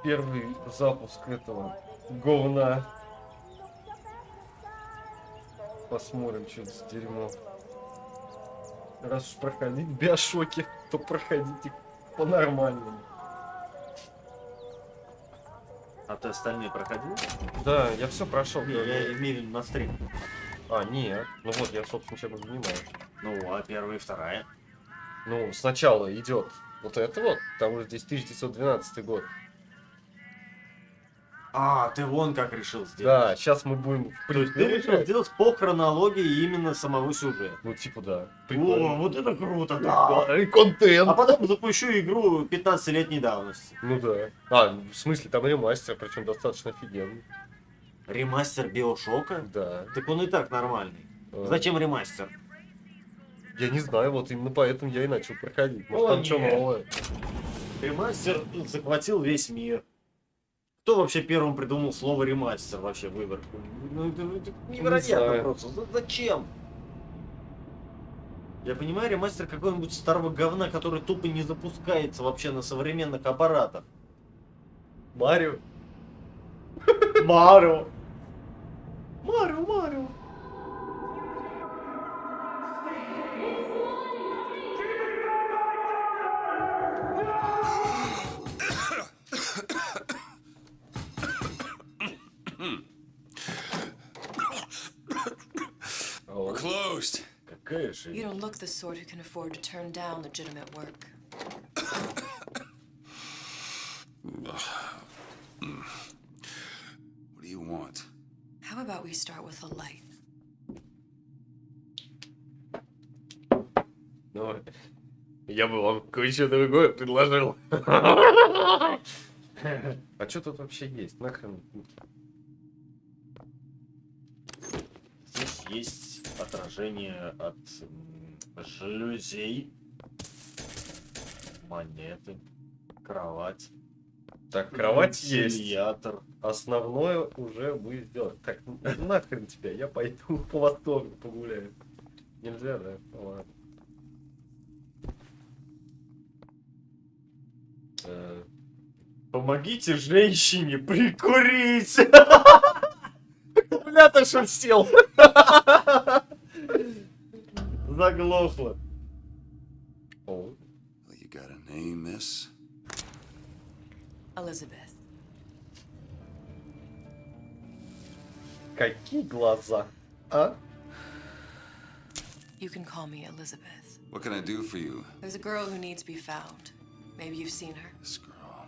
Первый запуск этого говна. Посмотрим, что это за дерьмо. Раз уж проходить в BioShock'е, то проходите по-нормальному. А ты остальные проходил? Да, я все прошел. Не, я имею в виду на стрим. А, нет. Ну вот, я, собственно, чем и занимаюсь. Ну, а первая и вторая? Ну, сначала идет вот это вот, там уже здесь 1912 год. А, ты вон как решил сделать. Да, сейчас мы будем... То есть ты решил сделать по хронологии именно самого сюжета. Ну, типа, да. О, вот это круто, да. Да, и контент. А потом запущу игру 15-летней давности. Ну да. А, в смысле, там ремастер, причем достаточно офигенный. Ремастер BioShock'а? Да. Так он и так нормальный. Зачем ремастер? Я не знаю, вот именно поэтому я и начал проходить. Может, О, там что нет. новое. Ремастер захватил весь мир. Кто вообще первым придумал слово ремастер вообще выбор? Ну, это невероятно знаю. просто. Зачем? Я понимаю, ремастер какого-нибудь старого говна, который тупо не запускается вообще на современных аппаратах. Марио. Марио. Марио. We're closed. Какая же... You don't look the sort who can afford to turn down legitimate work. What do you want? How about we start with a light? Ну, я бы вам кое-что другое предложил. А что тут вообще есть? Нахрен? Здесь есть отражение от жалюзей, монеты, кровать. Так, кровать есть. Вентилятор. Основное уже мы сделали. Так, нахрен тебя, я пойду по Восторгу погуляю. Нельзя, да? Ну, ладно. Помогите женщине прикурить! Бля-то что сел? Заглохло. О, Well, you got a name, miss? Elizabeth. какие глаза, а? You can call me Elizabeth. What can I do for you? There's a girl who needs to be found. Maybe you've seen her. This girl.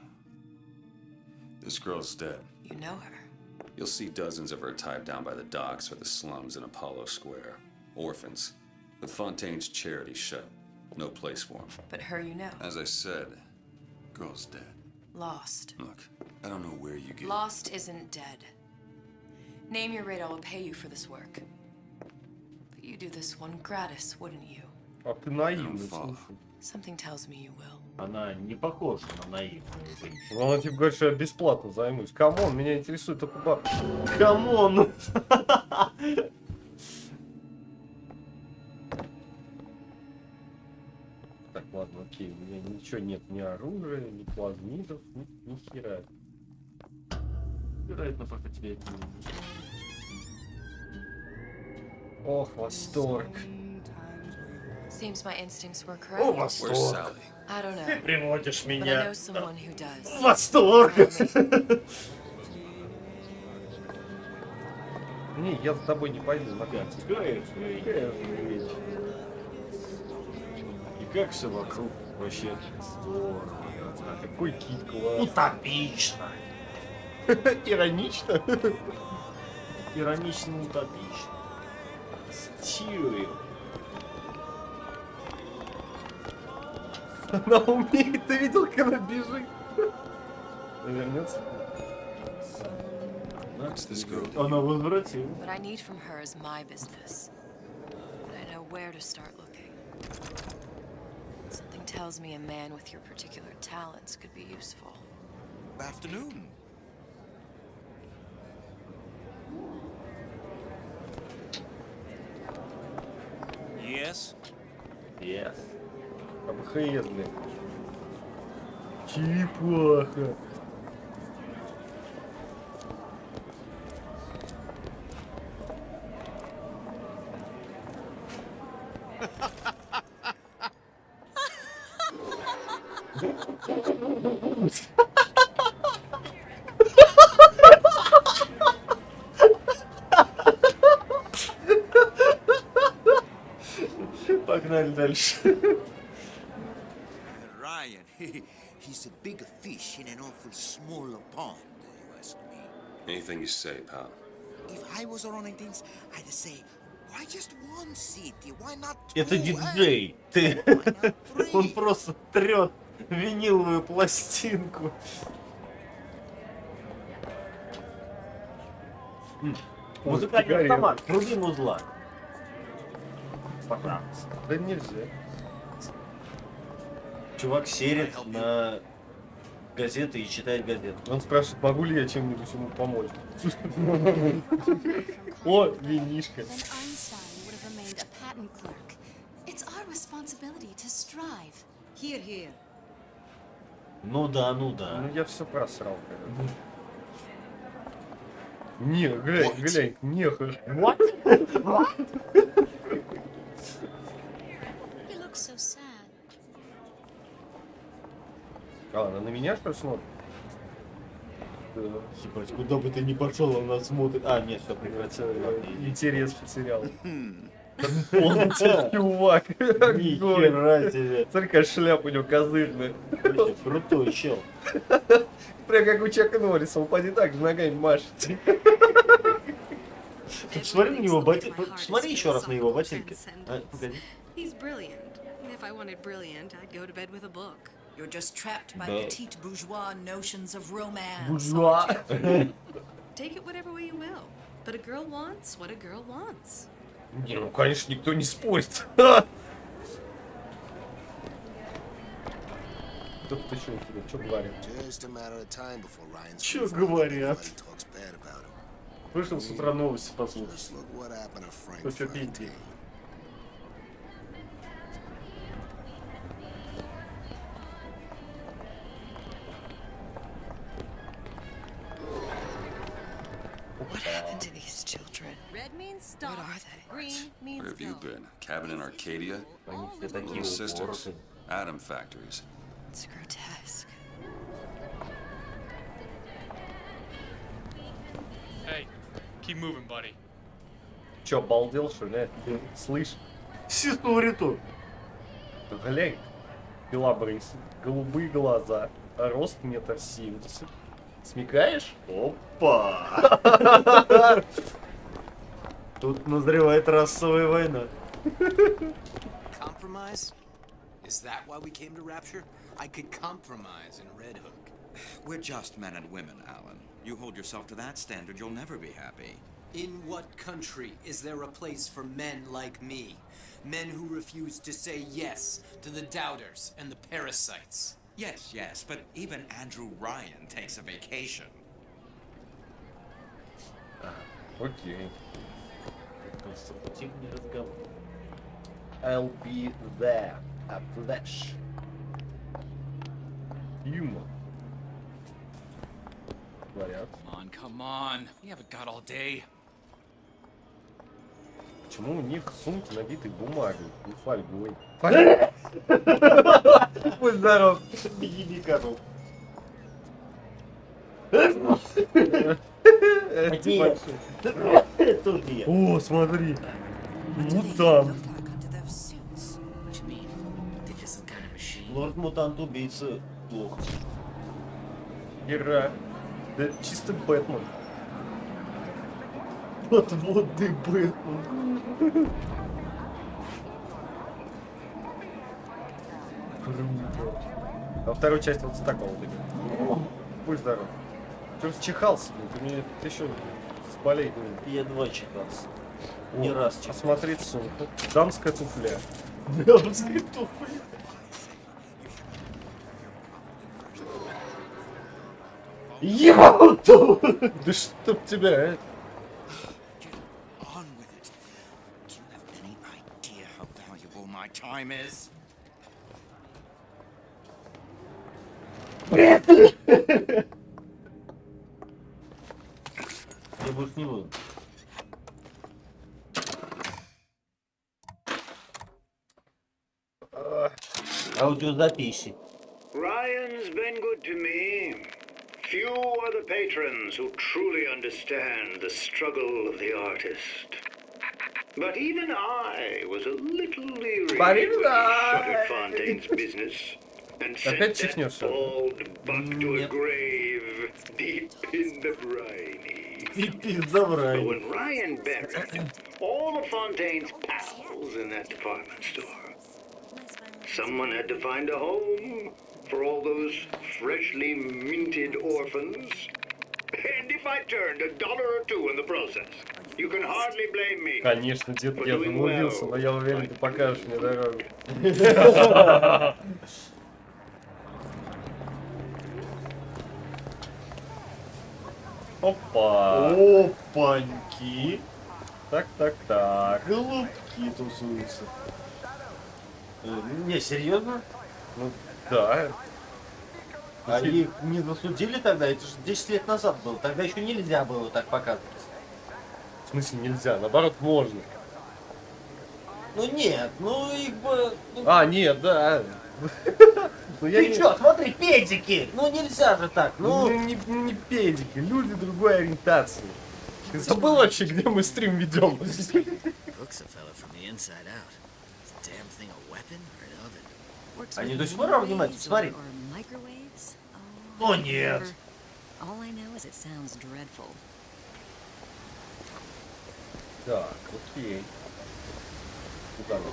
This girl's dead. You know her. You'll see dozens of her tied down by the docks or the slums in Apollo Square. Orphans. But Fontaine's charity's shut. No place for them. But her you know. As I said, girl's dead. Lost. Look, I don't know where you get... Lost isn't dead. Name your rate, I will pay you for this work. But you do this one gratis, wouldn't you? А ты I don't наивный, follow. слушай. Something tells me you will. Она не похожа на наивную женщину. Она типа говорит, что я бесплатно займусь. Камон, меня интересует только бабки. Камон! Так, ладно, окей, у меня ничего нет, ни оружия, ни плазмидов, ни хера. Вероятно, пока тебе это не... Ох, восторг. Seems my instincts were О, correct. Where's восторг! Sally? I don't Ты know. приводишь But I меня know someone who does. в восторг! Не, я за тобой не пойду, Накануне. И как все вокруг вообще здорово. Какой кит класс. Утопично. Иронично. Иронично утопично. Стиль. Она умеет, ты видел, как она бежит? Вернется. What's this girl? Она возвратилась. What I need from her is my business. And I know where to start looking. Something tells me a man with your particular talents could be useful. Afternoon. Yes? Yes. АБХС, блин. Черепаха. Погнали дальше. Ryan, he's a big fish in an awful small pond, you ask me. Anything you say, pal. If I was running things, I'd say, why just one city? Why not two? Это диджей. Ты... Он просто трет виниловую пластинку. Музыкальный автомат. Вруби музла. Пожалуйста. Да нельзя. Чувак серит на газеты и читает газеты. Он спрашивает, могу ли я чем-нибудь ему помочь. О, винишка. Then Einstein would have remained a patent clerk. It's our responsibility to strive. Here, here. Ну да, ну да. Ну я все просрал, короче. Не, глянь, глянь, нехуй. What? He looks so sad. А, она на меня что ли смотрит? Да. Ебать, куда бы ты ни пошел, он нас смотрит. А, нет, все, прекратил. Интерес потерял. Он чувак. Нихера себе. Смотри, какая шляпа у него козырная. Крутой чел. Прям как у Чака Норриса, он поди так же ногами машет. Смотри на него ботинки. Смотри еще раз на его ботинки. А, погоди. He's brilliant. If I wanted brilliant, I'd go to bed with a book. You're just trapped by No. petite bourgeois notions of romance. Буржуа. Take it whatever way you will. But a girl wants what a girl wants. Не, ну конечно, никто не спорит. Кто-то еще тебе, что говорит? Чё говорят? Вышел с утра новости послушать. Ну что пить? What happened to these children? Red means stop. What are they? Green means Where have you go. been? Cabin in Arcadia? Они все такие Little sisters? упоротые. Atom factories? It's grotesque. Hey, keep moving, buddy. Че, обалдел, что ли? Слышь, Сиснул риту. глянь. Белобрысый, голубые глаза, рост 1,70 м. Смекаешь? Опа! Тут назревает расовая война. Compromise? Is that why we came to Rapture? I could compromise in Red Hook. We're just men and women, Alan. You hold yourself to that standard, you'll never be happy. In what country is there a place for men like me? Men who refuse to say yes to the doubters and the parasites. Yes, yes, but even Andrew Ryan takes a vacation. Окей. Конструктивный разговор. I'll be there. A flash. Юмор. Говорят. Come on. We haven't got all day. Почему у них сумки набиты бумагой, не фольгой? Будь здоров. Беги, коров. Нет. Это нет. О, смотри. What do they Мутант. look like under those suits? What you mean? They're just some kind of machine? Лорд-мутант убийца плохо. Гера. Да чисто Бэтмен. Подводный Бэтмен. Круто. А вторую часть вот с такого вот. Будь здоров. Че расчихался, блин? Ты мне еще с болей говорил. Я два чекался. Не раз чекался. Осмотреть сумку. Дамская туфля. Дамская туфля. Ебану! Да чтоб тебя, Get on with it. Do you have any idea how valuable my time is? Я больше не буду. Аудиозаписи. Ryan's been good to me. Few are the patrons who truly understand the struggle of the artist. But even I was a little leery But when even he I- shuttered Fontaine's business and sent Опять that чихнешь, что ли? bald buck to a grave deep in the briny. But when Ryan buried all of Fontaine's pals in that department store, someone had to find a home for all those freshly minted orphans. And if I turned $1 or $2 in the process, you can hardly blame me. Конечно, детки, я заблудился, но я уверен, ты покажешь мне дорогу. Опа! Опаньки. Так. Голубки тусуются. Не, серьезно? Ну, да. А их не засудили тогда? Это же 10 лет назад было. Тогда еще нельзя было так показывать. В смысле нельзя? Наоборот, можно. Ну нет, ну их бы... Ну, А, нет, да. Ну, я ты не- чё, смотри, педики! Ну нельзя же так, Ну, ну... не педики, люди другой ориентации. Ты забыл вообще, где мы стрим ведем? Они до сих пор обнимаются, смотри. О нет! Так, окей. Куда нам?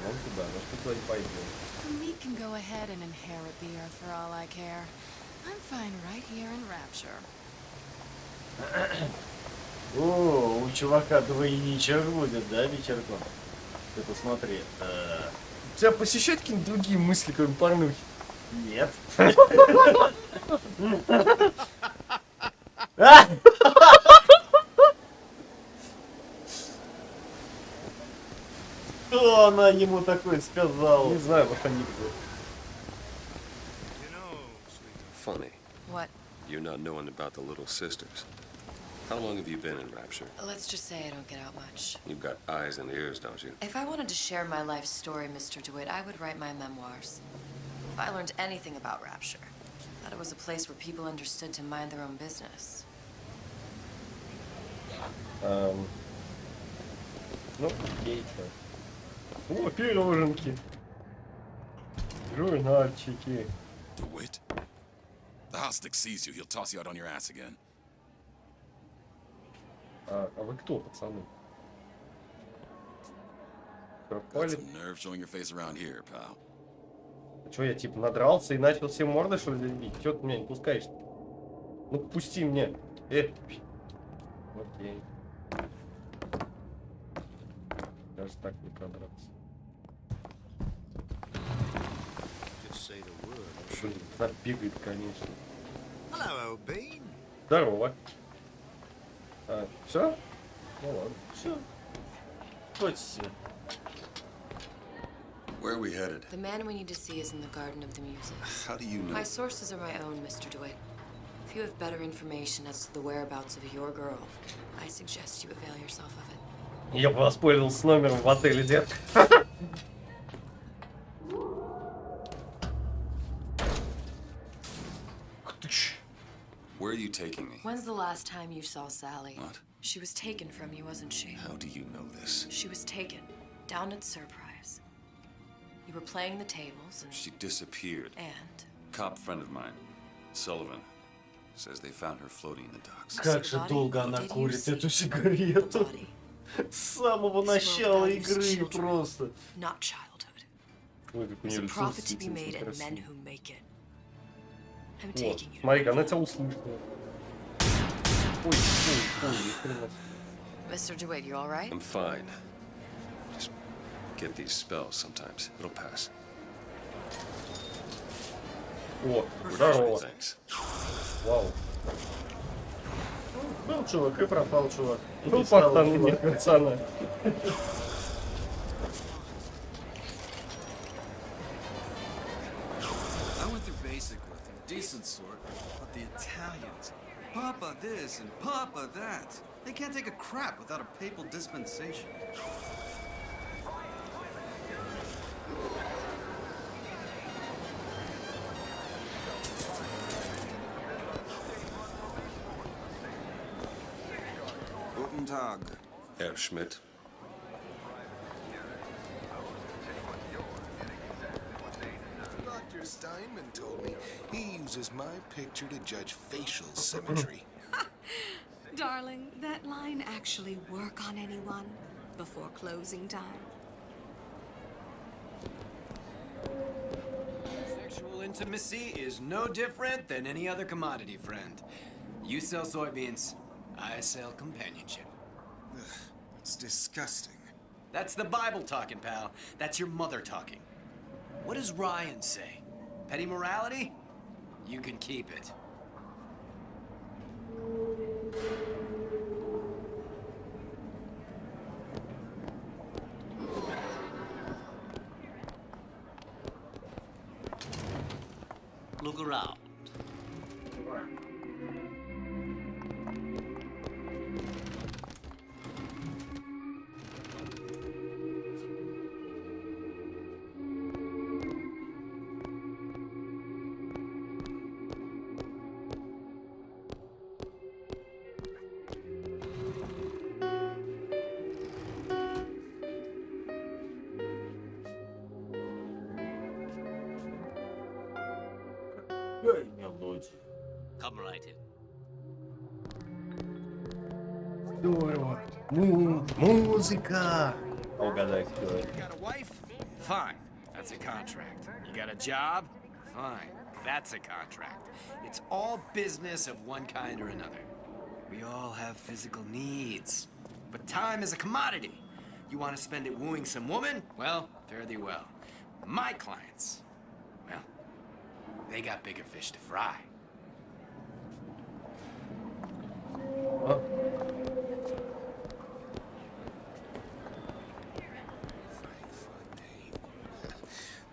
Нам туда, но что туда не пойдем. The meat can go ahead and inherit the earth for all I care. I'm fine right here in Rapture. О, у чувака двойничок будет, да, вечерком? Ты посмотри. Тебя посещают какие-нибудь другие мысли, кроме порнухи? Нет. Что она ему такое сказала? Не знаю, вот они кто. Funny, What? you not knowing about the little sisters. How long have you been in Rapture? Let's just say I don't get out much. You've got eyes and ears, don't you? If I wanted to share my life story, Mr. DeWitt, I would write my memoirs. If I learned anything about Rapture, I thought it was a place where people understood to mind their own business. Ну, окей, чё. О, пироженки. Журнальчики. DeWitt? The Hostic sees you, he'll toss you out on your ass again. А вы кто, пацаны? Got Пропали? some nerve showing your face around here, pal. Чё, я типа надрался и начал все морды, что ли, бить? Чё ты меня не пускаешь? Ну, пусти мне. Окей. Даже так не продраться. Что забегает, конечно. Hello, old bean. Здорово. А, все? Ну ладно. Все. Хоть себе. Where are we headed? The man we need to see is in the Garden of the Muses. How do you know? My sources are my own, Mr. DeWitt. If you have better information as to the whereabouts of your girl, I suggest you avail yourself of it. Я бы воспользовался номером в отеле, детка. Where are you taking me? When's the last time you saw Sally? What? She was taken from you, wasn't she? How do you know this? She was taken, down at Surprise. You were playing the tables and... She disappeared. And? Cop friend of mine, Sullivan, says they found her floating in the docks. Как же долго она курит эту сигарету. С самого начала игры просто. Not childhood. Ой, как у There's нее a лицо profit to be светится made and men красиво. who make it. I'm Вот, taking you. смотри, она тебя услышала. Ой, ни хрена. Mr. DeWitt, you all right? I'm fine. Just get these spells sometimes. It'll pass. О, здорово. Thanks. Вау. Был чувак и пропал чувак. Ну, пацаны, нет, пацаны. I went through basic with them, decent sort, but the Italians, Papa this and Papa that. They can't take a crap without a papal dispensation. Guten Tag. Herr Schmidt, Steinman told me he uses my picture to judge facial symmetry. Darling, that line actually work on anyone before closing time? Sexual intimacy is no different than any other commodity, friend. You sell soybeans, I sell companionship. Ugh, it's disgusting. That's the Bible talking, pal. That's your mother talking. What does Ryan say? Petty morality? You can keep it. Look around. Come right in. Здорово. Музыка. Угадай, кто это. You got a wife? Fine. That's a contract. You got a job? Fine. That's a contract. It's all business of one kind or another. We all have physical needs. But time is a commodity. You want to spend it wooing some woman? Well, fare thee well. My clients, well, they got bigger fish to fry.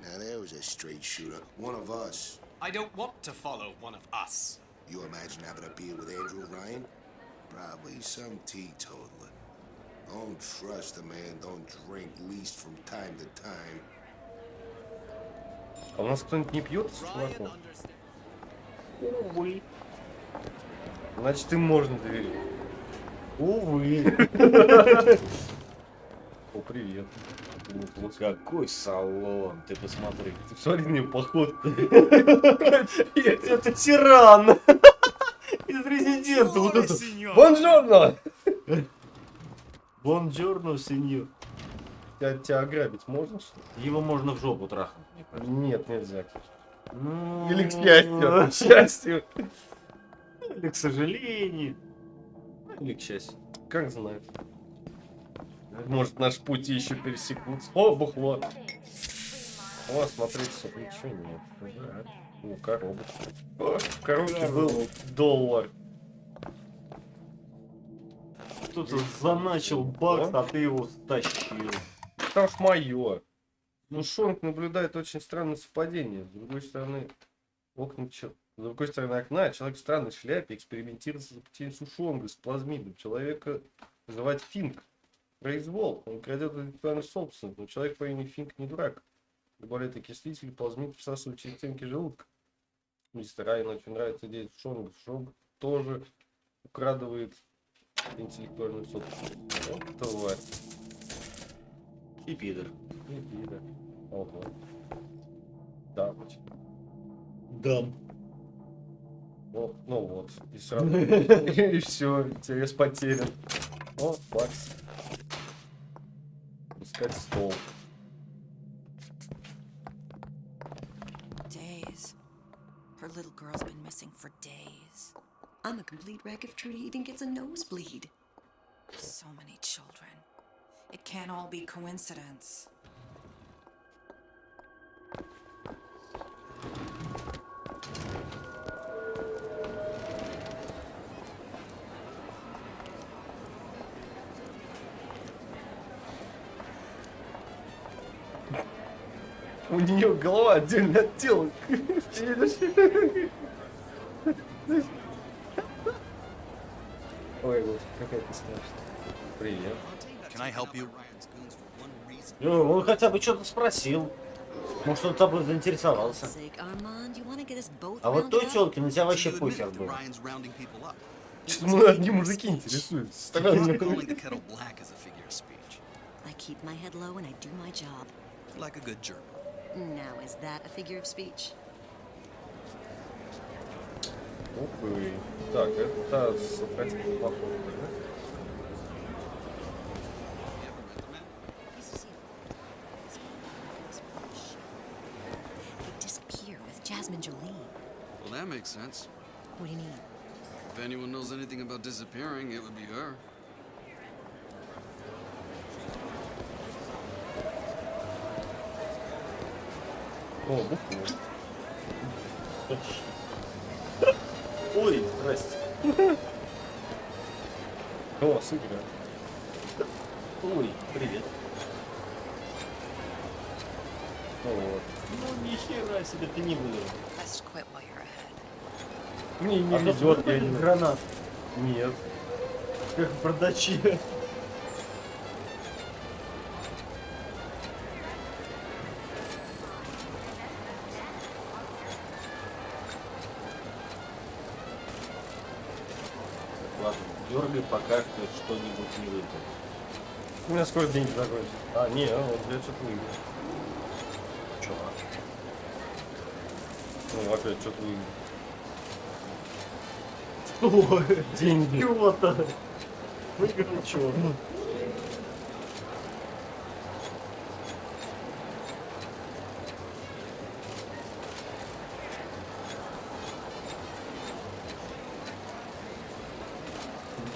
Now there was a straight shooter, one of us. I don't want to follow one of us. You imagine having a beer with Andrew Ryan? Probably some teetotaler. Don't trust a man, don't drink, least from time to time. А у нас кто-нибудь не пьет с чуваком? Увы. Значит, им можно доверять. Увы. О, привет. Вот какой салон, ты посмотри. Ты посмотри на него, походу. Это тиран. Из Резидента. Вот это. Бонжорно. Бонжорно, сеньор. Тебя ограбить можно, что ли? Его можно в жопу трахнуть. Нет, нельзя. Ну... Или к счастью. К счастью. Или к сожалению. Или к счастью. Как знать. Может, наши пути еще пересекутся. О, бухло. О, смотрите, ничего нет. Да. Ну, коробочка. О, в коробке был $1. Кто-то заначил бакс, а ты его стащил. Потому что мое. Ну, Шонг наблюдает очень странное совпадение. С другой стороны, с другой стороны окна человек в странной шляпе экспериментирует с запотением Шонга, с плазмидом. Человека называют Финк. Произвол. Он крадет интеллектуальную собственность, но человек по имени Финк не дурак. Добавляет окислитель, плазмид всасывает через стенки желудка. Мистер Райан очень нравится идея Шонга. Шонг тоже украдывает интеллектуальную собственность. Вот тварь. И пидор. И пидор. Ого. Дамочка. Дам. О, ну вот. И сразу. И все. Интерес потерян. О, бакс. Пускать стол. Days. Her little girl's been missing for days. I'm a complete wreck if Trudy even gets a nosebleed. So many children. It can't all be coincidence. У нее голова отдельно от тела. Ой, вот какая ты страшная. Привет. Can I help you? Он хотя бы что-то спросил. Может, он тобой заинтересовался. А вот той телке на тебя вообще похер был. Что-то мы одни мужики интересуются. Странно. Keep my head low and I do my job. Like a good German. Now, is that a figure of speech? Упы. Так, это сократитель походу, да? Well, that makes sense. What do you mean? If anyone knows anything about disappearing, it would be her. О, букву. Ой, здрасте. О, сыгра. Ой, привет. Вот. Ну нихера себе ты не выиграл. Best quit while you're ahead. Мне не А ведет, я тут не... гранат. Нет. Как в продаче. Ладно, дергай, пока что-нибудь не выйдет. У меня скоро деньги закончатся. А, не, вот я что-то выиграл. Чё? Ну, опять что-то выиграл. Ой, Деньги. чего-то. Выиграл чего?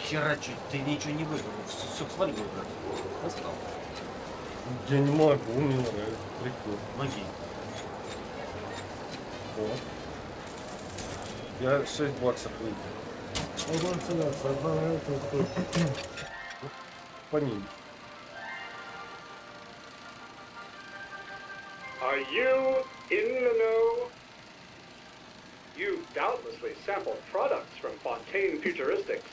Хера, ты ничего не выиграл. Все свалил уже. Достал. Я не могу, мне нравится. Прикольно. Ноги. Вот. Я 6 баксов выиграл. По ним. Are you in the know? You've doubtlessly sampled products from Fontaine Futuristics.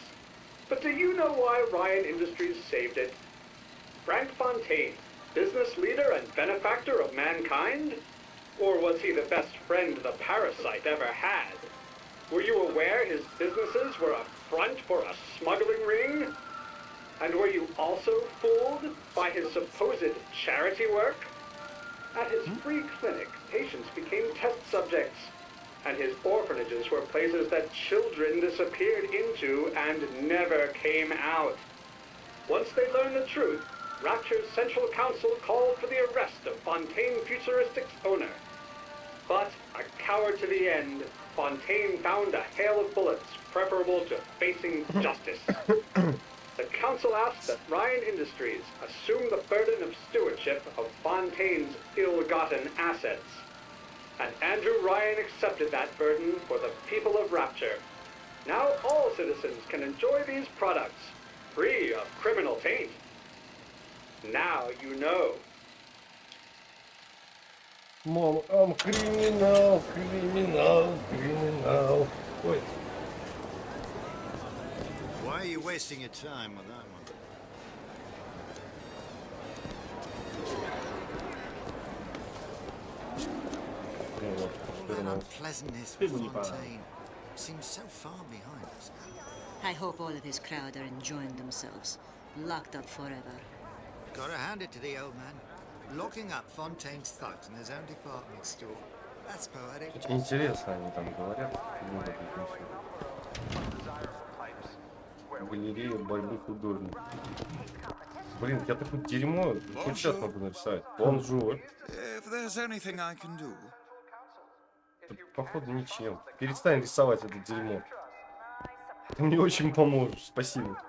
But do you know why Ryan Industries saved it? Frank Fontaine, business leader and benefactor of mankind? Or was he the best friend the parasite ever had? Were you aware his businesses were a front for a smuggling ring? And were you also fooled by his supposed charity work? At his free clinic, patients became test subjects, and his orphanages were places that children disappeared into and never came out. Once they learned the truth, Rapture's Central Council called for the arrest of Fontaine Futuristics' owner. But, a coward to the end, Fontaine found a hail of bullets preferable to facing justice. The council asked that Ryan Industries assume the burden of stewardship of Fontaine's ill-gotten assets. And Andrew Ryan accepted that burden for the people of Rapture. Now all citizens can enjoy these products, free of criminal taint. Now you know. Мол, криминал, криминал, криминал. Ой. Why are you wasting your time with that one? All that unpleasantness with Fontaine seems so far behind us now. I hope all of his crowd are enjoying themselves, locked up forever. Gotta hand it to the old man. Locking up Fontaine's thugs in his own department store. That's poetic. Очень интересно они там говорят. Галерея борьбы художников. Блин, я такое дерьмо хоть сейчас могу нарисовать. Бонжур. Походу ничем. Перестань рисовать это дерьмо. Ты мне очень поможешь. Спасибо.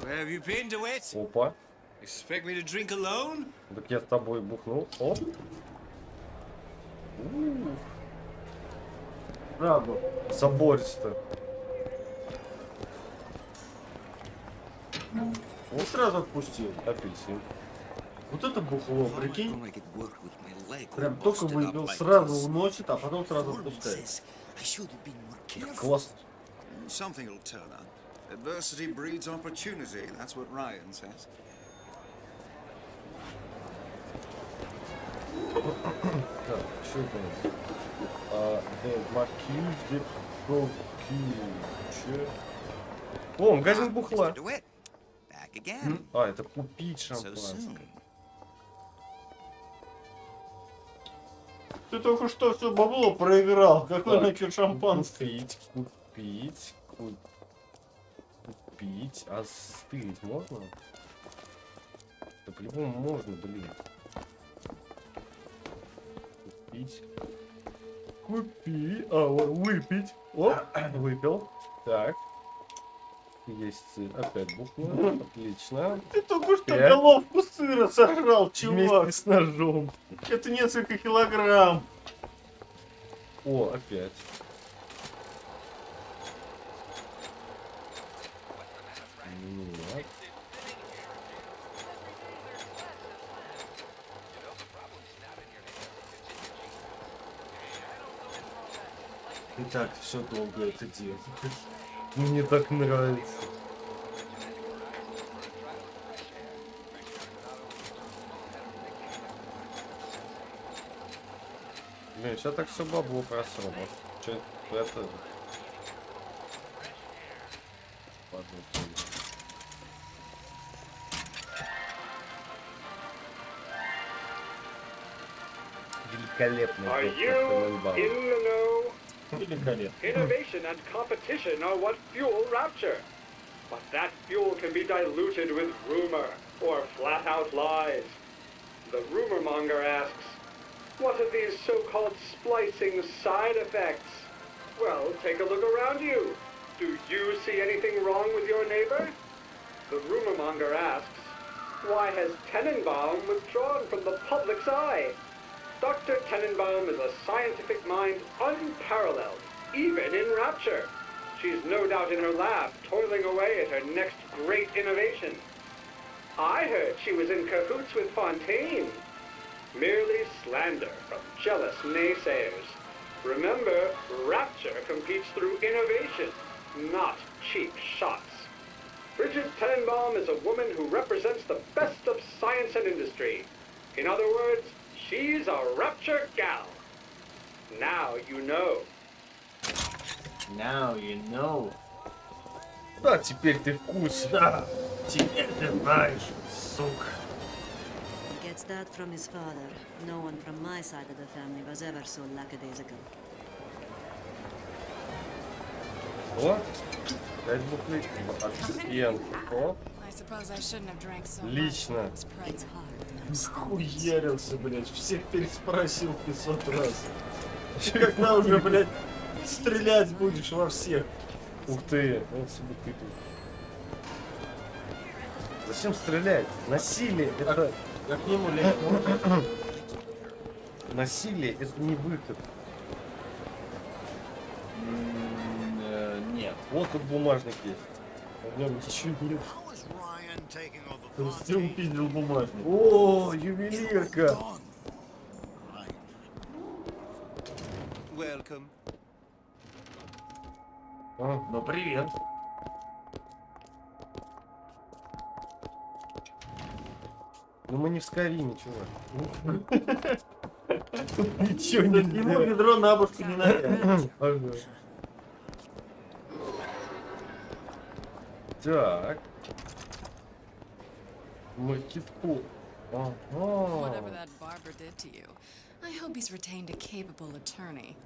Where have you been, DeWitt? Опа. Expect me to drink alone? Так я с тобой бухнул. Оп. Браво. Собористо. Он сразу отпустил. Апельсин. Вот это бухло, прикинь. Прям только выпил, сразу уносит, а потом сразу отпускает. Классно. Something will turn up. Adversity breeds opportunity, that's what Ryan says. Так, что это? The Marquis de Procure. О, магазин бухла. А, это купить шампанское. Ты только что все бабло проиграл. Какой нахер шампанское? Купить. А стырить можно? Да по-любому можно, блин. Выпить. О, выпил. Так. Есть сыр. Опять буква. Отлично. Ты только что головку сыра сожрал, чувак. Вместе с ножом. Это несколько килограмм. О, опять. Нет. И так все долго это делать. Мне так нравится. Блин, сейчас так все бабло просрало. Че это? Великолепный. Are you in the know? Великолепно. Innovation and competition are what fuel rapture. But that fuel can be diluted with rumor or flat-out lies. The rumor monger asks, what are these so-called splicing side effects? Well, take a look around you. Do you see anything wrong with your neighbor? The rumor monger asks, why has Tenenbaum withdrawn from the public's eye? Dr. Tenenbaum is a scientific mind unparalleled, even in rapture. She's no doubt in her lab, toiling away at her next great innovation. I heard she was in cahoots with Fontaine. Merely slander from jealous naysayers. Remember, rapture competes through innovation, not cheap shots. Bridget Tenenbaum is a woman who represents the best of science and industry. In other words, she's a rapture gal. Now you know. Now you know. Да, теперь ты в курсе. Да, теперь ты знаешь, сука. He gets that from his father. No one from my side of the family was ever so lackadaisical. О, 5 буквы от клиентов. О, I suppose I shouldn't have drank so лично. Хуярился, блядь. Всех переспросил 500 раз. Ты когда уже, блядь, стрелять будешь во всех? Ух ты, вот себе ты тут. Зачем стрелять? Насилие это... Как к нему лезть? Насилие это не выход. Нет. Вот тут бумажник есть. В нем ничего нет. Ты упиздил бумажник. О, ювелирка! Welcome. Ну привет. Ну мы не в Скайриме, чувак. Ничего не ему ведро на башку не надо. Так. Маркетплейс. Whatever that barber did to you, I hope he's retained a capable attorney.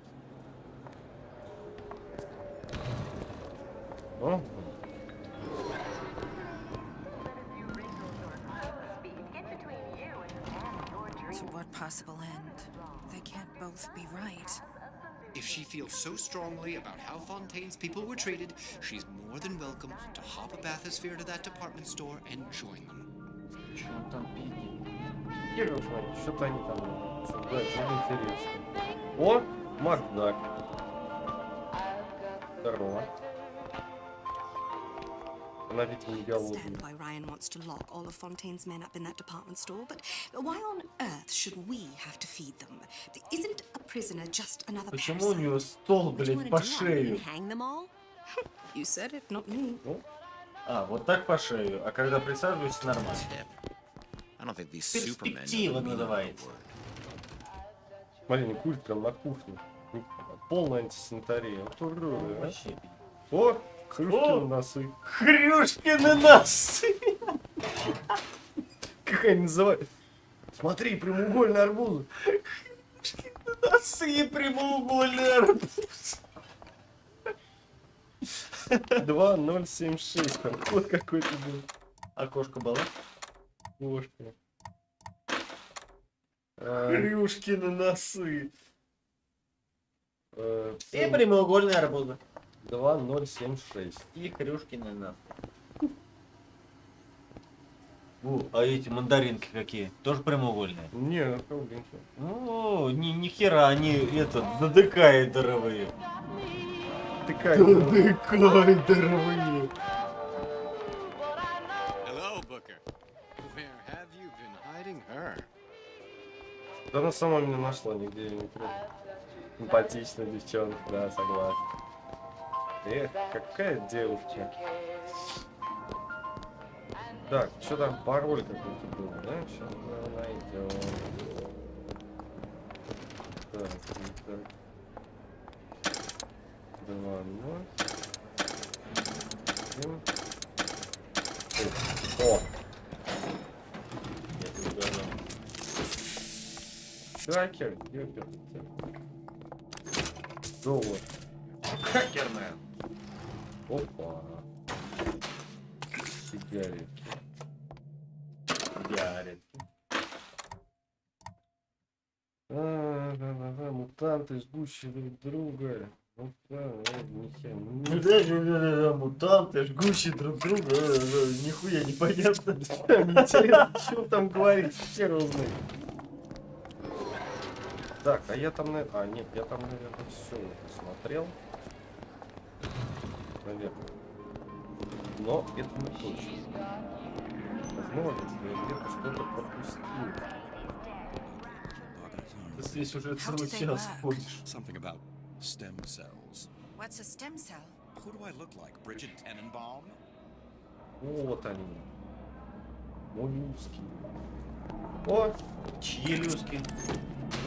To what possible end? They can't both be right. If she feels so strongly about how Fontaine's people were treated, she's more than welcome to hop a bathysphere to that department store and join them. Что он там пиздит? Что-то они там обсуждают, что интересно. О, Макдак. Здорово. Она ведь не голодная. understand why Ryan wants to lock all of Fontaine's men up in that department store, but why on earth should we have to feed them? Isn't a prisoner just another Почему у него стол, блядь, по шею? Hang them all? You said it, not me. А, вот так по шею. А когда присаживаешься, нормально. Перспектива называется. Смотри, не курит прям на кухне. Полная антисанитария. Вот уроды, а? Вообще. О, Хрюшкины носы. Хрюшкины носы! Как они называют? Смотри, прямоугольный арбуз. Носы прямоугольный арбуз. 2076. Там код какой-то был. Окошко было? Кошка. Хрюшкины носы. И И прямоугольные арбузы. 2076. И хрюшкины носы. А эти мандаринки какие? Тоже прямоугольные? Не, кругленькие. О, ни хера, они додекаэдеровые. Додекаэдеровые. Hello, Booker. Where have you been hiding her? Да она сама меня нашла, нигде ее не придумала. Симпатичная девчонка, да, согласен. Эх, какая девушка. Так, что там пароль какой-то был, да? Сейчас мы найдем. Так, так. 2, 0. 7. О! Я тебе угадал. Хакер, ёпер. Доллар. Хакерная. Опа. Сигаретки. Мутанты, жгущие друг друга. Мутанты, жгущие друг друга. Нихуя непонятно. Интересно, что там говорить, хер его знает. Так, а я там, наверное... А, нет, я там, наверное, все смотрел. Наверное. Но это не точно. Возможно, я где-то что-то пропустил. Ты здесь уже целый час ходишь. Something about stem cells. What's a stem cell? Who do I look like? Bridget Tenenbaum? Вот они. Моллюски. О! Челюски.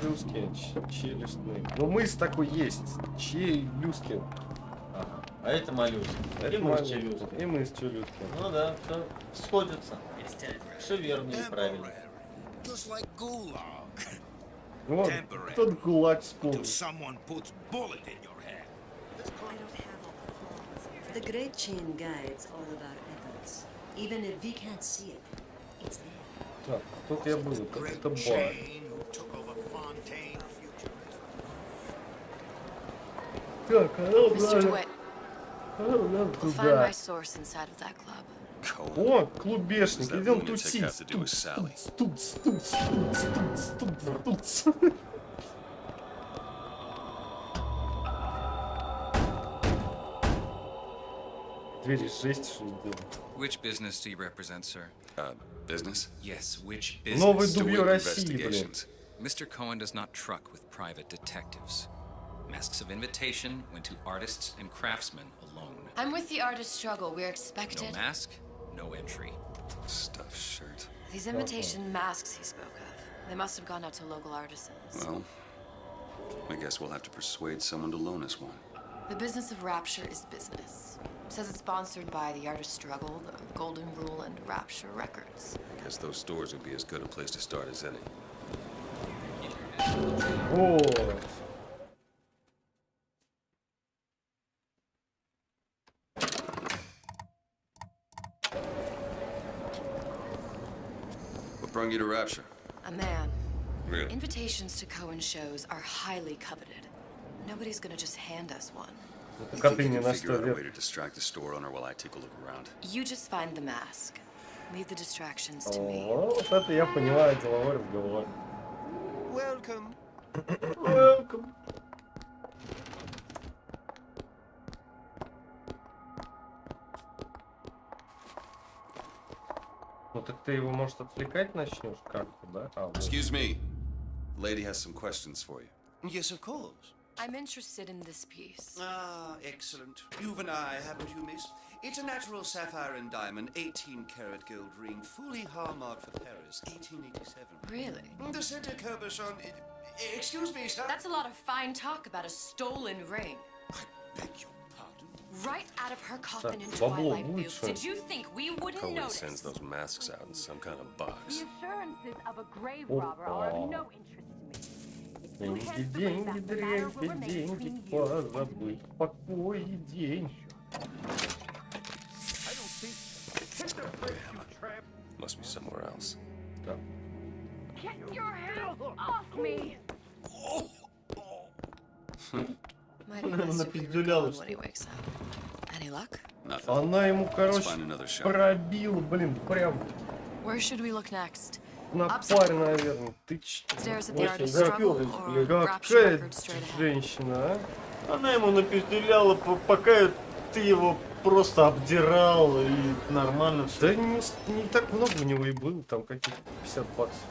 Челюски, челюстные. Ну мысль такой есть. Челюски. Ага. А это моллюски. Это И мы с челюски. И мы с челюски. Ну да, все сходится. Все верно и правильно. Just like gulag. Вот, тот гулаг вспомнил. Someone puts bullet in your head. The great chain guides all of our efforts. Even if we can't see it, it's there. Так, тут я был, это бар. Так, Mr. DeWitt, надо we'll find туда. my source inside of that club. О, клубешник, Does that идем lunatic тусить. have to do with Sally? Двери 6, что сделал. Which business do you represent, sir? Business? Yes, which business? Новый Doing дубье России, блин. investigations. Mr. Cohen does not truck with private detectives. Masks of invitation went to artists and craftsmen alone. I'm with the artist struggle. We're No expected. mask, no entry. Stuffed shirt. These invitation masks he spoke of, they must have gone out to local artisans. Well, I guess we'll have to persuade someone to loan us one. The business of Rapture is business. Says it's sponsored by the artist struggle, the Golden Rule, and Rapture Records. I guess those stores would be as good a place to start as any. О, What brung you to Rapture? A man. Really? Invitations to Cohen shows are highly coveted. Nobody's gonna just hand us one. You как think ты you ни can на figure что out a лет. way to distract the store owner while I take a look around? You just find the mask. Leave the distractions to me. О, вот это я понимаю, деловой разговор. Welcome. Welcome. Ну так ты его, может, отвлекать начнешь как-то, да? А, вот. Excuse me. The lady has some questions for you. Yes, of course. I'm interested in this piece. Ah, excellent. You've an eye, haven't you, miss? It's a natural sapphire and diamond, 18-karat gold ring, fully hallmarked for Paris, 1887. Really? The center cabochon... Excuse me, sir. That's a lot of fine talk about a stolen ring. I beg your pardon? Right out of her coffin in бабло Twilight Fields. лучше. Did you think we wouldn't Cohen notice? sends those masks out in some kind of box. The assurances of a grave robber are of no interest to me. Деньги, деньги, дряньки, деньги, позабыть в покое день. Must be somewhere else. Да. Get your hands off me! Might be best if we record when he wakes up. Any luck? Nothing. Она ему, Let's короче, find another shot. пробила, блин, прям Where should we look next? на паре, наверное. Ты Upstairs at the очень artist struggle запёрлась, or блин. rapture Какая record straight ahead? женщина, а? Она ему напизделяла, пока ты его просто обдирал, и нормально все. Да не так много у него и было, там каких-то 50 баксов.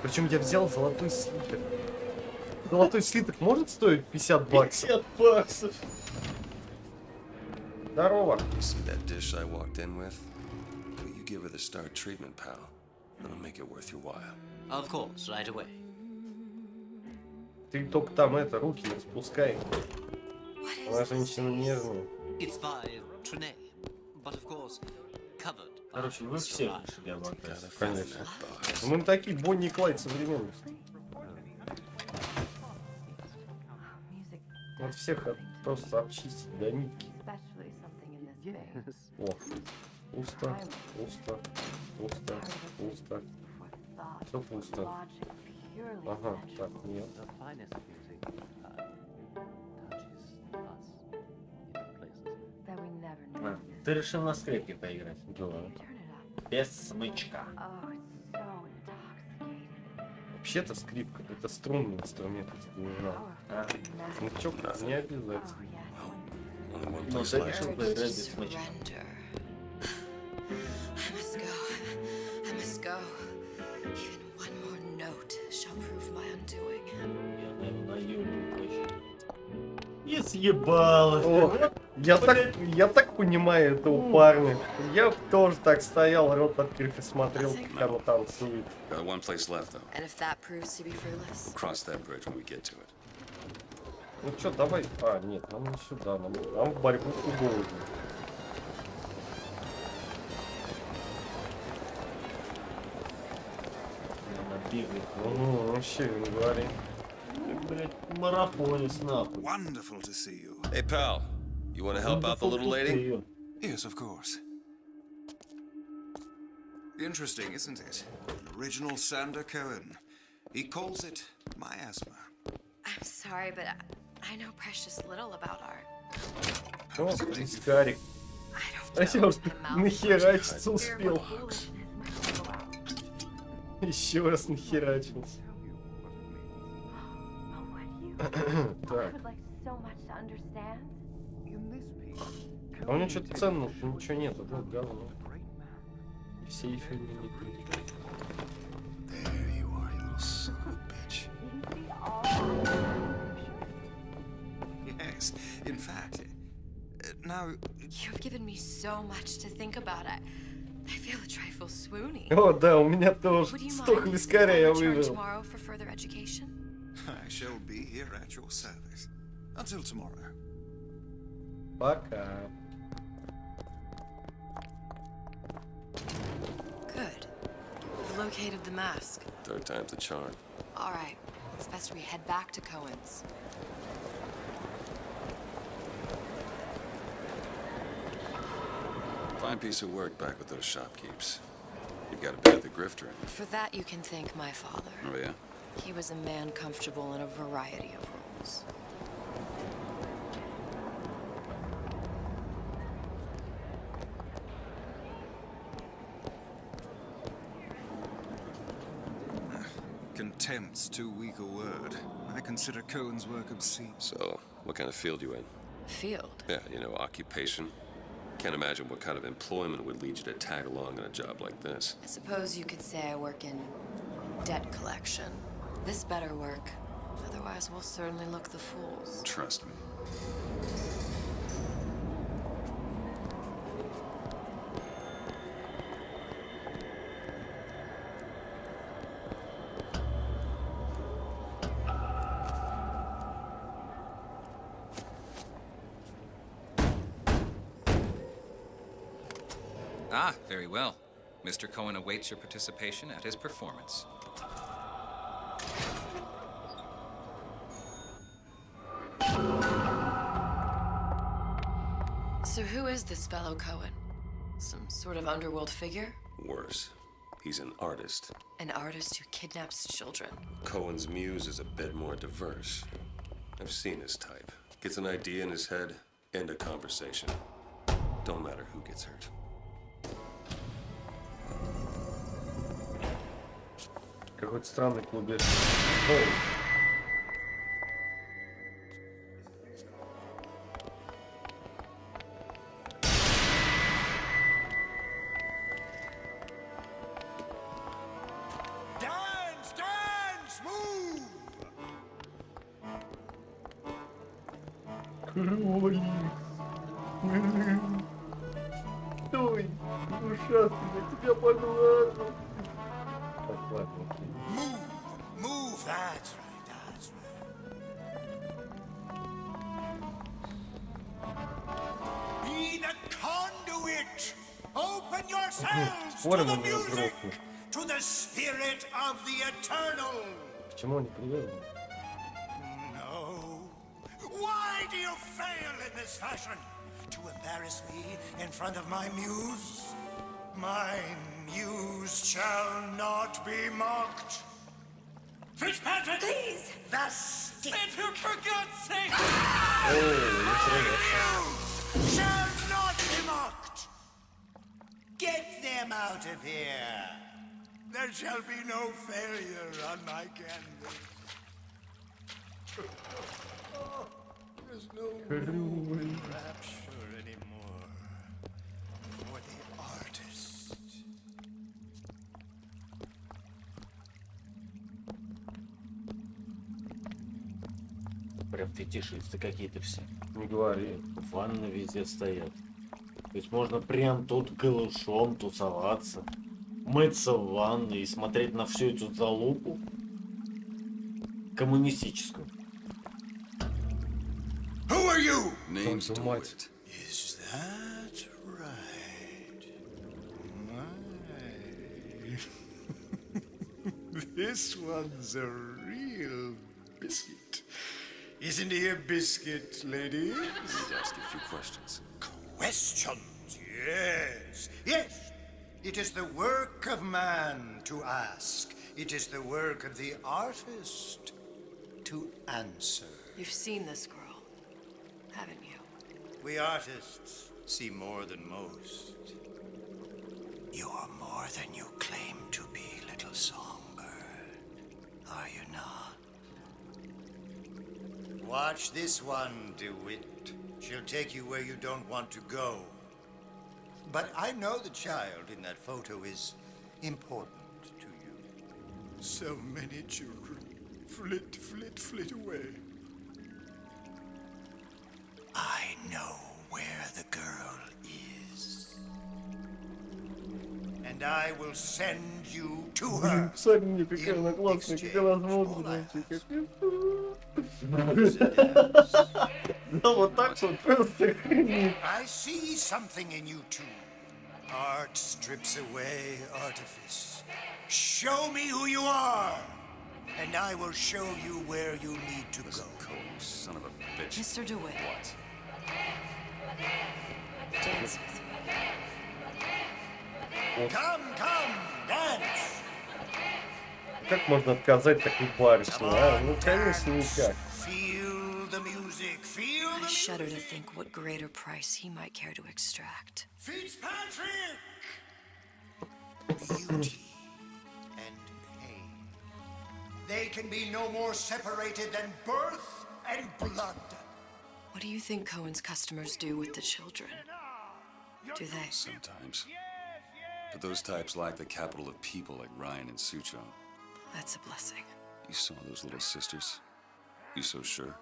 Причем я взял золотой слиток. Золотой слиток может стоить 50 баксов? 50 баксов. Здорово. See that dish I walked in with? Will you give her the star treatment, pal? That'll make it worth your while. Of course, right away. Ты только там руки не спускай. Она женщина нервная. It's by Trine, but of course, covered. Короче, вы все решили об этом. Конечно. Мы такие Бонни и Клайд современности. Вот всех просто обчистить до нитки. О, пусто, пусто, пусто, пусто. Все пусто. Ага, так, нет. Ты решил на скрипке поиграть? Да. Без смычка. Вообще-то скрипка это струнный инструмент, если ты не знал. Смычок не обязательно. Ну, ты решил поиграть без смычка. I must go. I must go. Even one more note shall prove my undoing. Я, наверное, на Юлю точно. И съебалась. О, я так понимаю этого парня. Я б тоже так стоял, рот открыв и смотрел, как она танцует. Got one place left, though. And if that proves to be fruitless? We'll cross that bridge when we get to it. Ну чё, давай. А, нет, нам не сюда, нам в борьбу футбола. Вообще не говори. Блять, марафонец нахуй. Wonderful to see you. Hey, pal. You want to help out the little lady? Yes, of course. Interesting, isn't it? An original Sander Cohen. He calls it miasma. I'm sorry, but I know precious little about art. О, вискарик. А я уж нахерачиться успел. Еще раз нахерачился. Так. А у него что-то ценного, ничего нету, вот говно. В сейфе не лежит. There you are, you little son of a bitch. Yes, in fact, now... You've given me so much to think about. I feel a trifle swoony. О, да, у меня тоже столько вискаря я вывел. Tomorrow for further education? I shall be here at your service. Until tomorrow. Пока. Good. We've located the mask. Third time's the charm. All right. It's best we head back to Cohen's. Fine piece of work back with those shopkeepers. You've got a bit of the grifter in you. For that, you can thank my father. Oh, yeah? He was a man comfortable in a variety of roles. Contempt's too weak a word. I consider Cohen's work obscene. So, what kind of field you in? Field? Yeah, you know, occupation. Can't imagine what kind of employment would lead you to tag along in a job like this. I suppose you could say I work in debt collection. This better work. Otherwise, we'll certainly look the fools. Trust me. Ah, very well. Mr. Cohen awaits your participation at his performance. So who is this fellow Cohen? Some sort of underworld figure? Worse, he's an artist. An artist who kidnaps children. Cohen's muse is a bit more diverse. I've seen his type. Gets an idea in his head, end a conversation. Don't matter who gets hurt. Какой-то странный клубец. Dance, dance, move! Стой, ужасно, я тебя поглажу. Так, ладно, окей. Move, that's right, that's right. Be the conduit! Open yourselves to Спорим, the он его music, грохнул. to the spirit of the eternal! Почему они привязаны? No. Why do you fail in this fashion? To embarrass me in front of my muse? My muse shall not be mocked. Fitzpatrick! Please! The stick! For God's sake! You shall not be mocked! Get them out of here! There shall be no failure on my canvas. There's no room in rapture anymore for the artist. Прям фетишисты какие-то все. Не говори. Ванны везде стоят. То есть можно прям тут голышом тусоваться, мыться в ванной и смотреть на всю эту залупу коммунистическую. Who are you? Name's DeWitt. Is that right? My. This one's a real biscuit. Isn't he a biscuit, ladies? Let's ask a few questions. Questions, yes. Yes. It is the work of man to ask. It is the work of the artist to answer. You've seen this girl, haven't you? We artists see more than most. You are more than you claim to be, little songbird. Are you not? Watch this one, DeWitt. She'll take you where you don't want to go. But I know the child in that photo is important to you. So many children flit, flit, flit away. I know where the girl is. And I will send you to her. Сами какая она классная, как она смотрит. Ну вот так вот просто хренит. I see something in you too. Art strips away artifice. Show me who you are, and I will show you where you need to go. Son of a bitch. Mr. DeWitt. What? Dance with me. Come, come, dance. Как можно отказать такой барышне, а? Ну, конечно, никак. Feel the music, feel I the shudder to think what greater price he might care to extract. Fitzpatrick! Beauty and pain. They can be no more separated than birth and blood. What do you think Cohen's customers do with the children? Do they? Sometimes. But those types lack the capital of people like Ryan and Suchong. That's a blessing. You saw those little sisters? You so sure?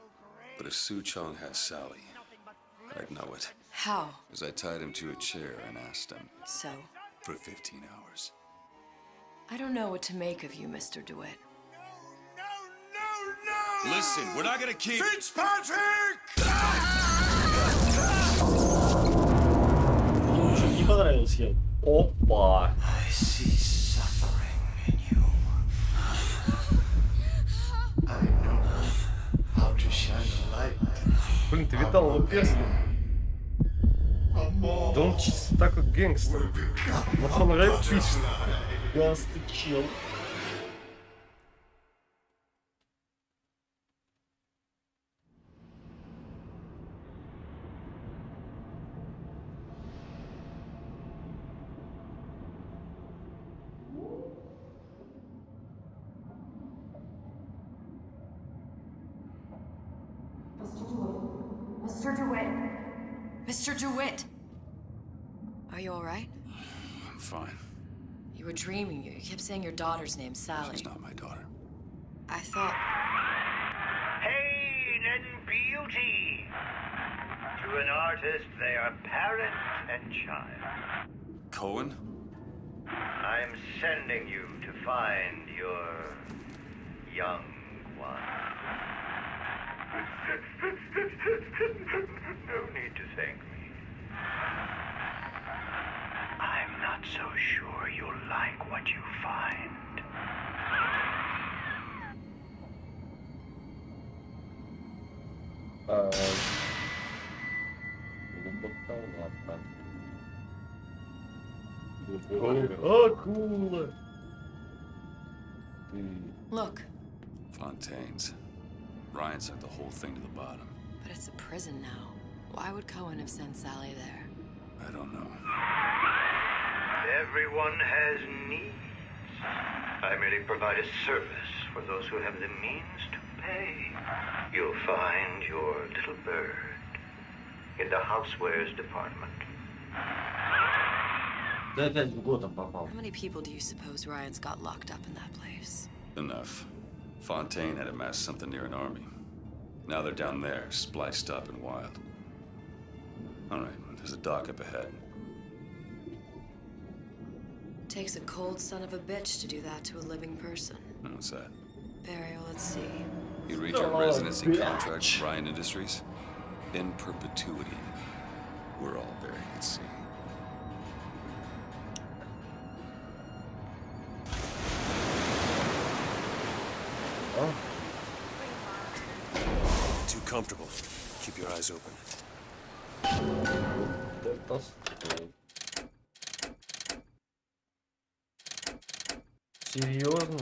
But if Suchong has Sally, I'd know it. How? As I tied him to a chair and asked him. So? For 15 hours. I don't know what to make of you, Mr. DeWitt. Listen, we're not gonna keep... Fitzpatrick! Не понравилось ей. Опа! I see suffering in you. I know how to shine a light. Блин, ты видал его песню? Да он чисто такой гэнгстер. Вот он рэп пишет. Гаст чел. Mr. DeWitt. Mr. DeWitt. Are you all right? I'm fine. You were dreaming. You kept saying your daughter's name, Sally. She's not my daughter. I thought... Pain and beauty. To an artist, they are parent and child. Cohen? I'm sending you to find your young one. No need to thank me. I'm not so sure you'll like what you find. Акула. Look, Fontaine's. Ryan sent the whole thing to the bottom. but it's a prison now. Why would Cohen have sent Sally there? I don't know. Everyone has needs. I merely provide a service for those who have the means to pay. You'll find your little bird in the housewares department. Да опять в Готэм попал. How many people do you suppose Ryan's got locked up in that place? Enough. Fontaine had amassed something near an army. Now they're down there, spliced up and wild. All right, there's a dock up ahead. Takes a cold son of a bitch to do that to a living person. What's that? Burial at sea. You read your residency contract with Ryan Industries? In perpetuity, we're all buried at sea. Too comfortable. Keep your eyes open. Это стой. Серьезно?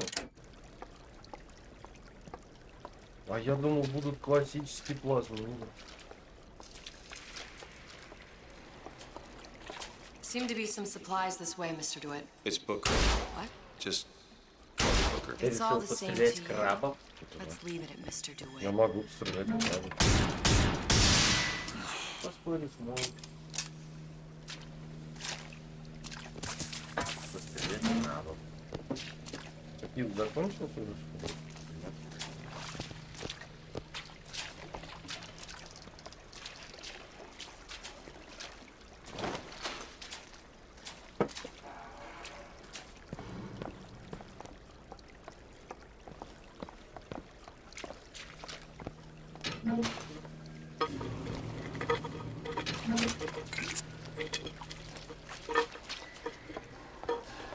А я думал, будут классические плазмы. Seem to be some supplies this way, Mr. DeWitt. It's Booker. What? Just call me Booker. It's all the same to you. Let's leave it at Mr. DeWitt. Я могу пострелять крабов. Поспорить могу. Пострелять крабов. Какие закончился уже, что ли?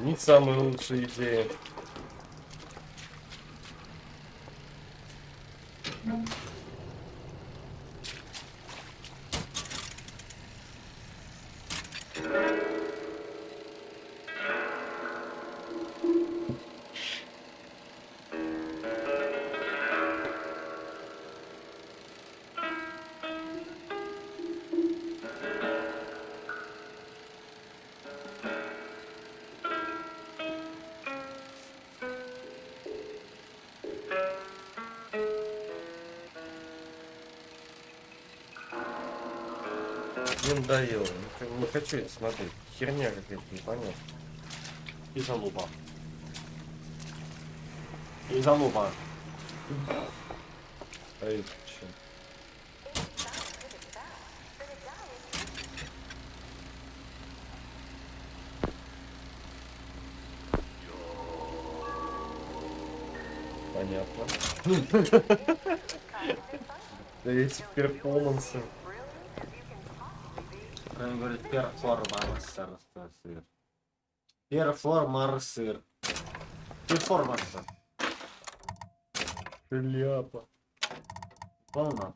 Не самая лучшая идея. Мне надоело. Не хочу это смотреть. Херня какая-то непонятная. И залупа. И залупа. А это что? Понятно. Да эти перформансы. Он говорит перформансер. Перформансер. Перформансер. Шляпа. Полна.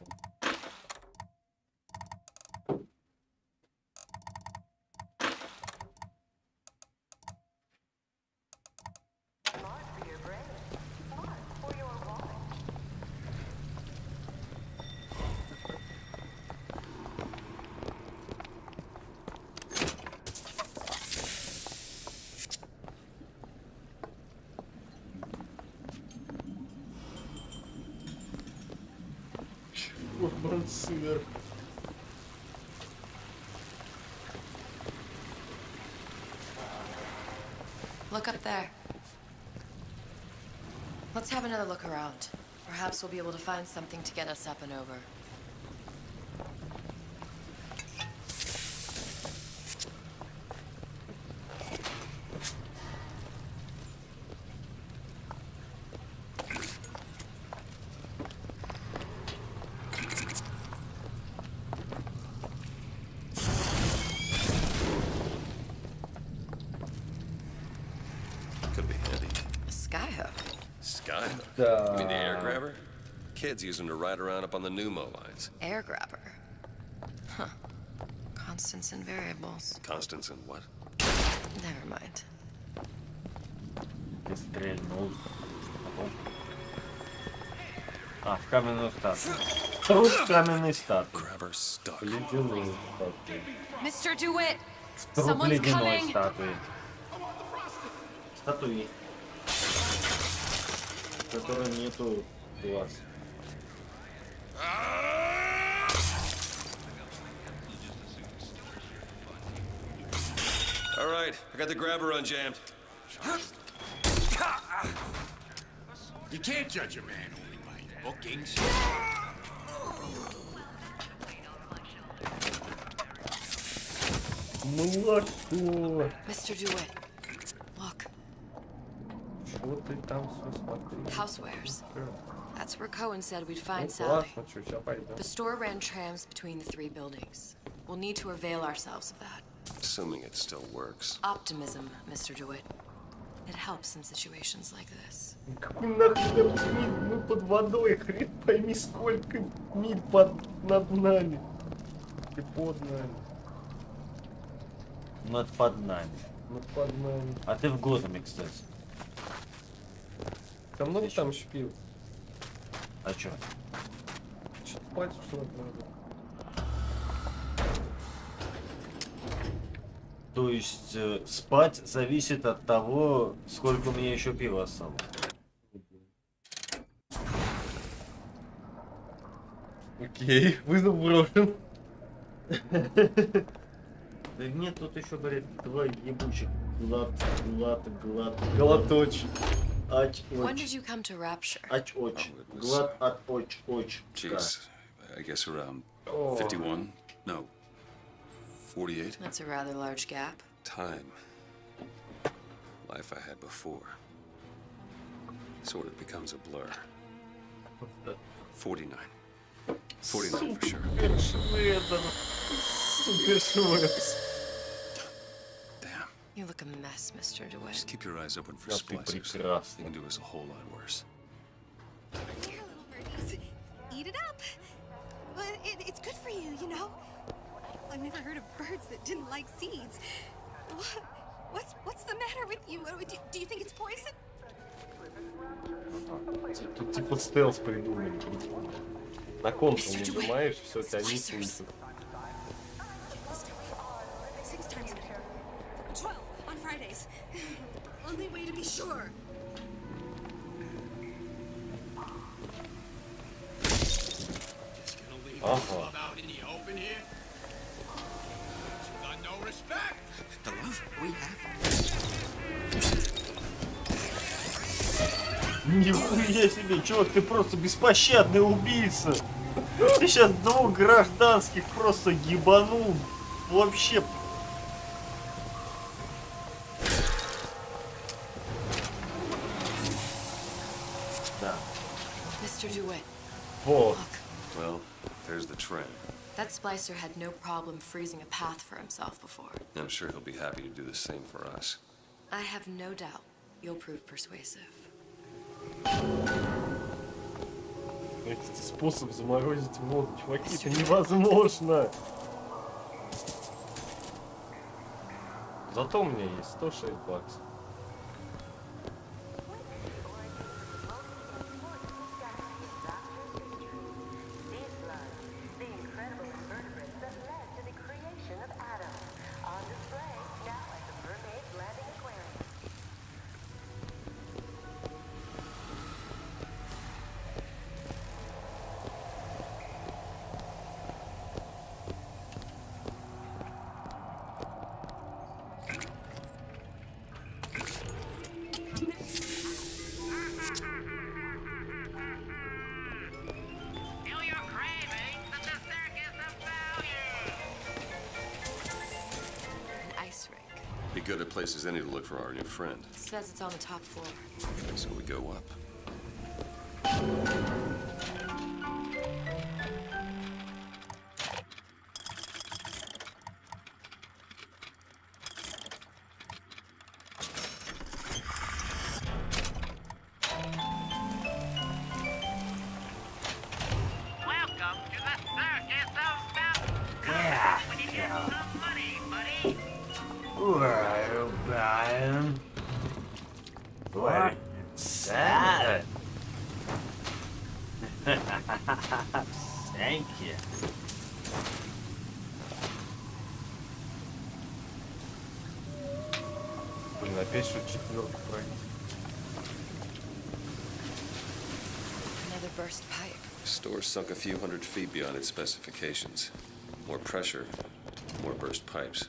Сыр. Look up there. Let's have another look around. Perhaps we'll be able to find something to get us up and over. Could be handy. A skyhook. Skyhook? Да. You mean the air grabber? Kids use them to ride around up on the pneumo lines. Air grabber. Huh. Constants and variables. Constants and what? Never mind. Ты стрельнул. А, в каменную статую. Труп каменной статуи. Grabber stuck. Ледяную статую. Mr. DeWitt! Труп Someone's ледяной coming! статуи. Статуи. В которой нету глаз. All right, I got the grabber unjammed. You can't judge a man only by his bookings. Молоко. Mr. DeWitt, look. Чего ты там все смотришь? Housewares. That's where Cohen said we'd Ну find Sally. классно, что, сейчас пойдем. The store ran trams between the three buildings. We'll need to avail ourselves of that. Assuming it still works. Optimism, Mr. DeWitt. It helps in situations like this. Какой нахрен миль? Мы под водой, хрен пойми, сколько миль над нами. И под нами. Над под нами. Над под нами. А ты в Готэме, кстати. Там много там шпил. А чё? Что-то платишь, что надо. То есть спать зависит от того, сколько у меня еще пива осталось. Окей, вызов брошен. Да нет, тут еще, говорит, два ебучих Глоточек. When did you come to Rapture? Ач-оч. Глад от оч-оч. Jeez, I guess around Oh. 51? No, 48? That's a rather large gap. Time. Life I had before. Sort of becomes a blur. 49. 49 for sure. Супер швец. Damn. You look a mess, Mr. DeWitt. Just keep your eyes open for Да ты splicers. прекрасный. They can do us a whole lot worse. Here, little birdies. Eat it up. Well, it's good for you, you know. I've never heard of birds that didn't like seeds. What's the matter with you? Do you think it's poison? Тут типа стелс придумали. На контрол нажимаешь, все, тебя не слышат. 6 times a day. 12 on Fridays. Only way to be sure. Ага. Out in the open here? You got no respect. The love we have. Нихуя себе, чувак, ты просто беспощадный убийца. Ты сейчас двух гражданских просто ебанул. Вообще. Да. Mr. DeWitt, Вот. Well, there's the train. that splicer had no problem freezing a path for himself before. I'm sure he'll be happy to do the same for us. I have no doubt you'll prove persuasive. Этот способ заморозить воду, чуваки, это невозможно. Зато у меня есть 106 баксов. good a place as any to look for our new friend. Says it's on the top floor. So we go up. Welcome to the circus of mountain. Yeah. When you get some money, buddy. Well, Brian. What's that? Thank you. Блин, опять что четверку пройти. Another burst pipe. The store sunk a few hundred feet beyond its specifications. More pressure, more burst pipes.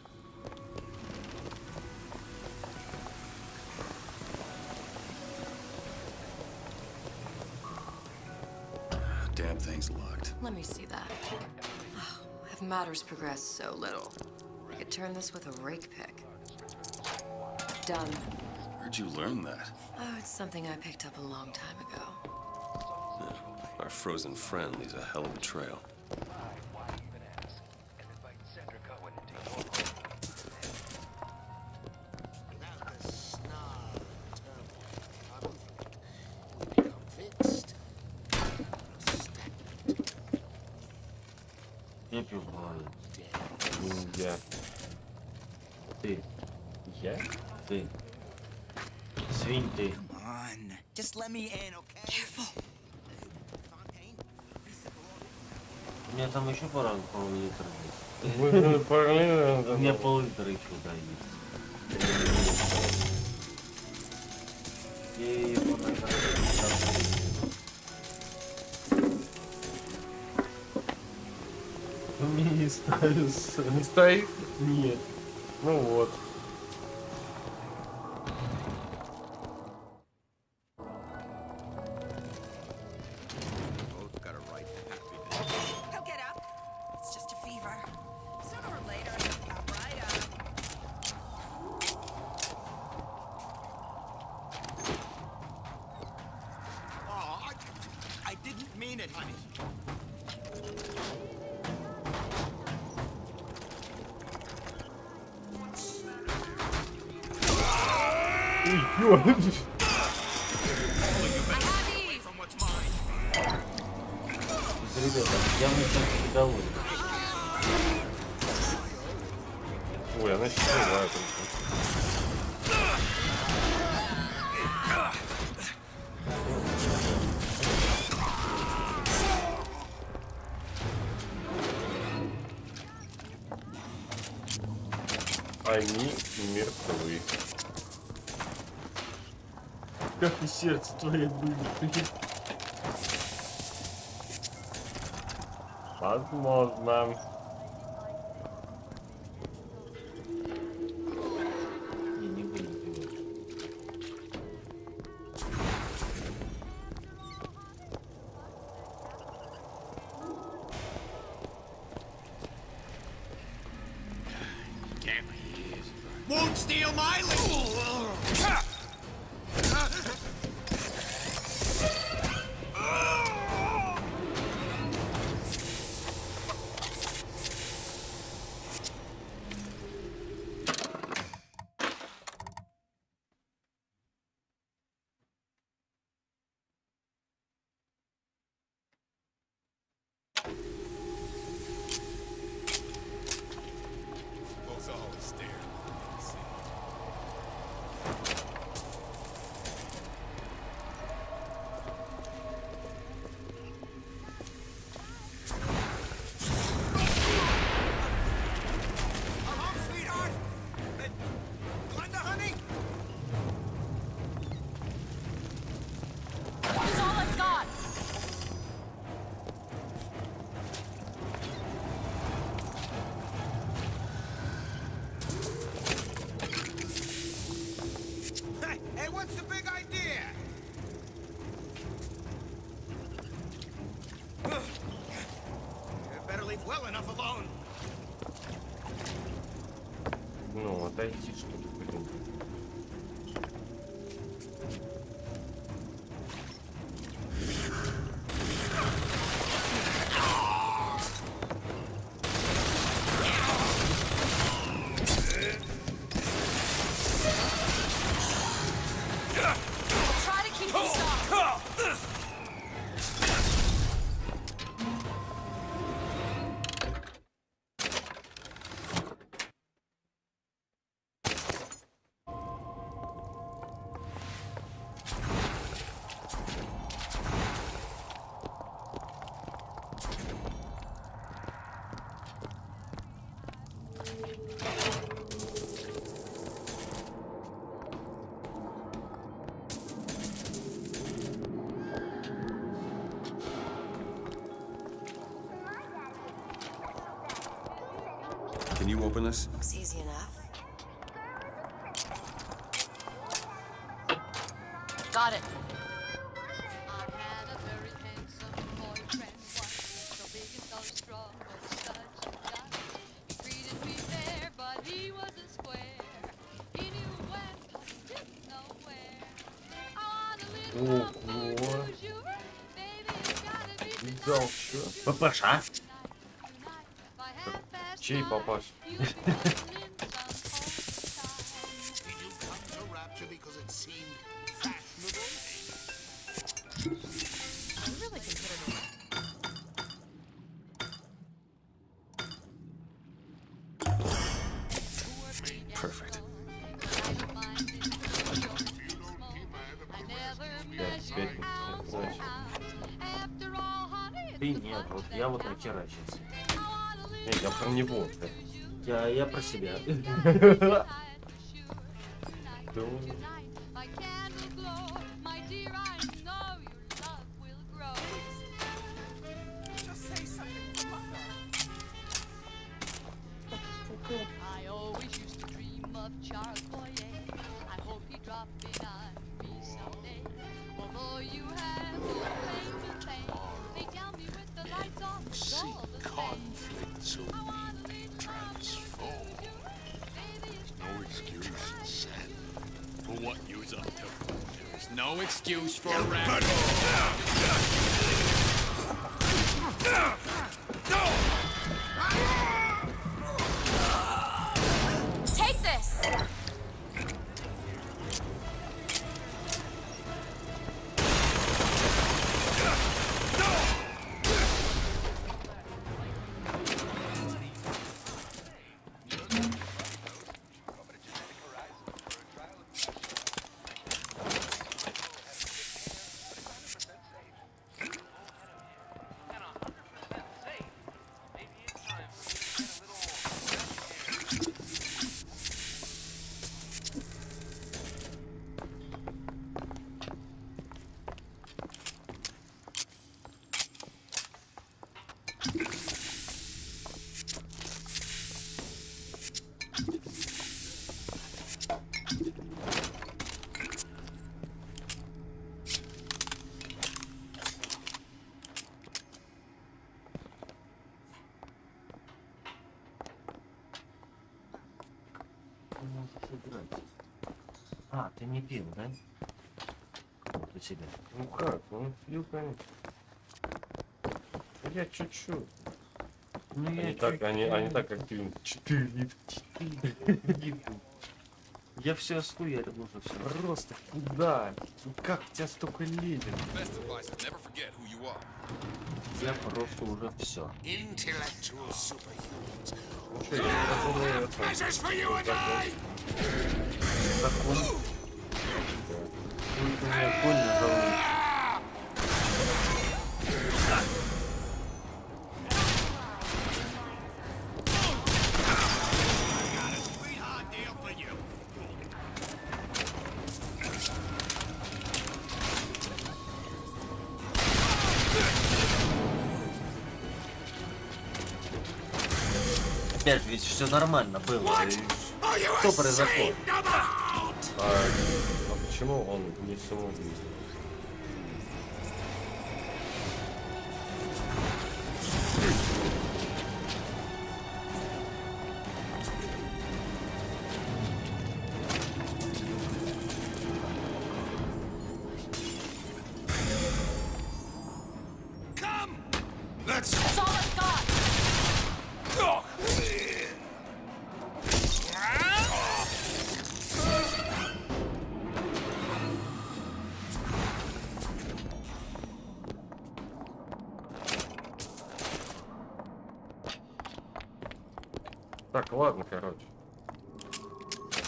Damn thing's locked. Let me see that. Oh, have matters progressed so little? I could turn this with a rake pick. Done. Where'd you learn that? Oh, it's something I picked up a long time ago. Yeah, our frozen friend leaves a hell of a trail. Я. Ты. Я? Ты. Свинь ты. Come on. Just let me in, okay? Careful. У меня там еще пол-литра есть. У меня пол-литра еще, да, есть. Я ее У меня не ставится. Не стоит? Нет. Ну вот. He'll get up. It's just a fever. Sooner or later, he'll pop right up. Oh, I didn't mean it, honey. Ребята, я мне чем-то недоволен. Ой, она сейчас живая только. Они мертвы. Как и сердце твое будет. Возможно. Не буду делать. Can't be. Won't steal my lead. Folks always stare. That's all I've got. Hey, what's the big idea? You better leave well enough alone. Ну, отойти что-то, блин. Try to keep this up. Can you open this? Looks easy enough. Got it. Ого. Видал, чё? Папаша. Чей папаш? Perfect. Ты нет, вот я вот нахерачился. Нет, я про него. Я про себя. I always used to dream of Charles Boyer. I hope he dropped in on me someday. Although you have no claim to fame, they tell me with the lights off, it's all the same. Conflict so we transform. No excuse, Sam. For what you's up to. There's no excuse for a rat. Take this! А, ты не пил, да? Вот у тебя. Ну как? Ну пил, конечно. Я чуть-чуть. Ну, Они так как ты 4 литра. Я все осхуярил уже все. Просто куда? Ну как у тебя столько лезет? Я просто уже все. Intellectual superhumans. Ну что, я не Presents for you and I! Закон. Ой, ты меня больно жалуешь. Опять ведь все нормально было. Что произошло? А почему он не самоубийство? nuts? That's all I've got. Так, ладно, короче.